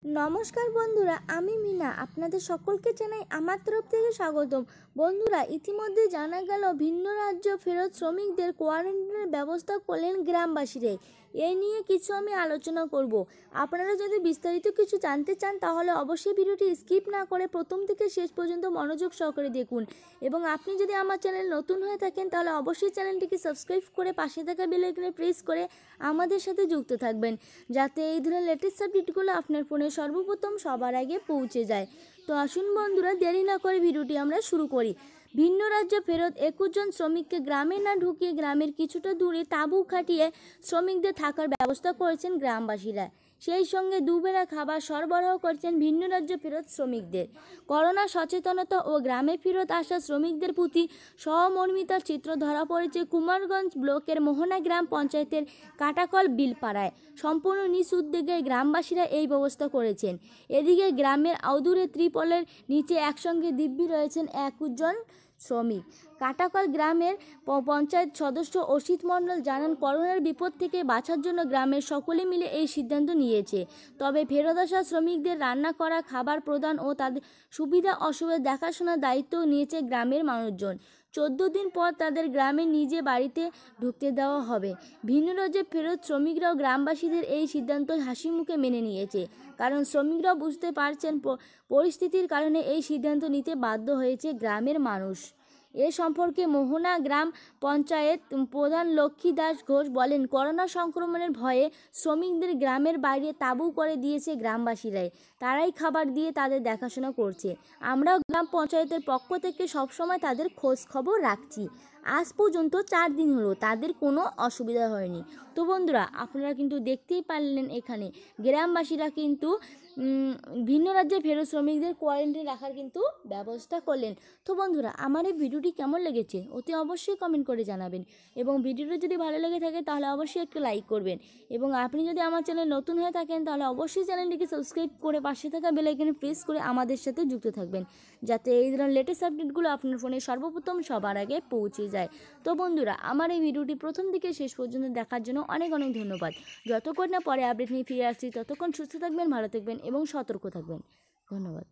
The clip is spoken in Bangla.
নমস্কার বন্ধুরা, আমি মিনা আপনাদের সকলকে জানাই আমার তরফ থেকে স্বাগতম। বন্ধুরা, ইতিমধ্যে জানা গেল ভিন্ন রাজ্য ফেরত শ্রমিকদের কোয়ারেন্টাইনের ব্যবস্থা করলেন গ্রামবাসীরাই। এই নিয়ে কিছু আমি আলোচনা করব। আপনারা যদি বিস্তারিত কিছু জানতে চান তাহলে অবশ্যই ভিডিওটি স্কিপ না করে প্রথম থেকে শেষ পর্যন্ত মনোযোগ সহকারে দেখুন। এবং আপনি যদি আমার চ্যানেল নতুন হয়ে থাকেন তাহলে অবশ্যই চ্যানেলটিকে সাবস্ক্রাইব করে পাশে থাকা বেল আইকনে প্রেস করে আমাদের সাথে যুক্ত থাকবেন, যাতে এই ধরনের লেটেস্ট আপডেটগুলো আপনার ফোনে সর্বপ্রথম সবার আগে পৌঁছে যায়। তো আসুন বন্ধুরা, দেরি না করে ভিডিওটি আমরা শুরু করি। ভিন্ন রাজ্য ফেরত 21 জন শ্রমিককে গ্রামে না ঢুকিয়ে গ্রামের কিছুটা দূরে তাঁবু খাটিয়ে শ্রমিকদের থাকার ব্যবস্থা করেছেন গ্রামবাসীরা। সেই সঙ্গে দুবেলা খাবার সরবরাহ করছেন ভিন্ন রাজ্য ফেরত শ্রমিকদের। করোনা সচেতনতা ও গ্রামে ফেরত আসা শ্রমিকদের প্রতি সহমর্মিতার চিত্র ধরা পড়েছে কুমারগঞ্জ ব্লকের মোহনা গ্রাম পঞ্চায়েতের কাটাকল বিলপাড়ায়। সম্পূর্ণ নিজ উদ্যোগে গ্রামবাসীরা এই ব্যবস্থা করেছেন। এদিকে গ্রামের আউদুরে ত্রিপলের নিচে একসঙ্গে দিব্যি রয়েছেন 21 জন শ্রমিক। কাটাকল গ্রামের পঞ্চায়েত সদস্য অসিত মণ্ডল জানান, করোনার বিপদ থেকে বাঁচার জন্য গ্রামের সকলে মিলে এই সিদ্ধান্ত নিয়েছে। তবে ফেরত আসা শ্রমিকদের রান্না করা, খাবার প্রদান ও তাদের সুবিধা অসুবিধা দেখাশোনার দায়িত্ব নিয়েছে গ্রামের মানুষজন। 14 দিন পর তাদের গ্রামে নিজে বাড়িতে ঢুকতে দেওয়া হবে। ভিন্ন রাজ্যে ফেরত শ্রমিকরাও গ্রামবাসীদের এই সিদ্ধান্ত হাসি মুখে মেনে নিয়েছে, কারণ শ্রমিকরাও বুঝতে পারছেন পরিস্থিতির কারণে এই সিদ্ধান্ত নিতে বাধ্য হয়েছে গ্রামের মানুষ। এ সম্পর্কে মোহনা গ্রাম পঞ্চায়েত প্রধান লক্ষ্মী দাস ঘোষ বলেন, করোনা সংক্রমণের ভয়ে শ্রমিকদের গ্রামের বাইরে তাঁবু করে দিয়েছে গ্রামবাসীরাই। তারাই খাবার দিয়ে তাদের দেখাশোনা করছে। আমরাও গ্রাম পঞ্চায়েতের পক্ষ থেকে সবসময় তাদের খোঁজ খবর রাখছি। আজ পর্যন্ত 4 দিন হলো তাদের কোনো অসুবিধা হয়নি। তো বন্ধুরা, আপনারা কিন্তু দেখতেই পারলেন এখানে গ্রামবাসীরা কিন্তু ভিন্ন রাজ্যে ফেরত শ্রমিকদের কোয়ারেন্টাইন রাখার কিন্তু ব্যবস্থা করলেন। তো বন্ধুরা, আমার এই ভিডিওটি কেমন লেগেছে অতি অবশ্যই কমেন্ট করে জানাবেন। এবং ভিডিওটি যদি ভালো লেগে থাকে তাহলে অবশ্যই একটু লাইক করবেন। এবং আপনি যদি আমার চ্যানেল নতুন হয়ে থাকেন তাহলে অবশ্যই চ্যানেলটিকে সাবস্ক্রাইব করে পাশে থাকা বেল আইকনে প্রেস করে আমাদের সাথে যুক্ত থাকবেন, যাতে এই ধরনের লেটেস্ট আপডেটগুলো আপনার ফোনে সর্বপ্রথম সবার আগে পৌঁছে যায়। তো বন্ধুরা, আমার এই ভিডিওটি প্রথম থেকে শেষ পর্যন্ত দেখার জন্য অনেক অনেক ধন্যবাদ। যতক্ষণ না পরে আপডেট নিয়ে ফিরে আসছি ততক্ষণ সুস্থ থাকবেন, ভালো থাকবেন এবং সতর্ক থাকবেন। ধন্যবাদ।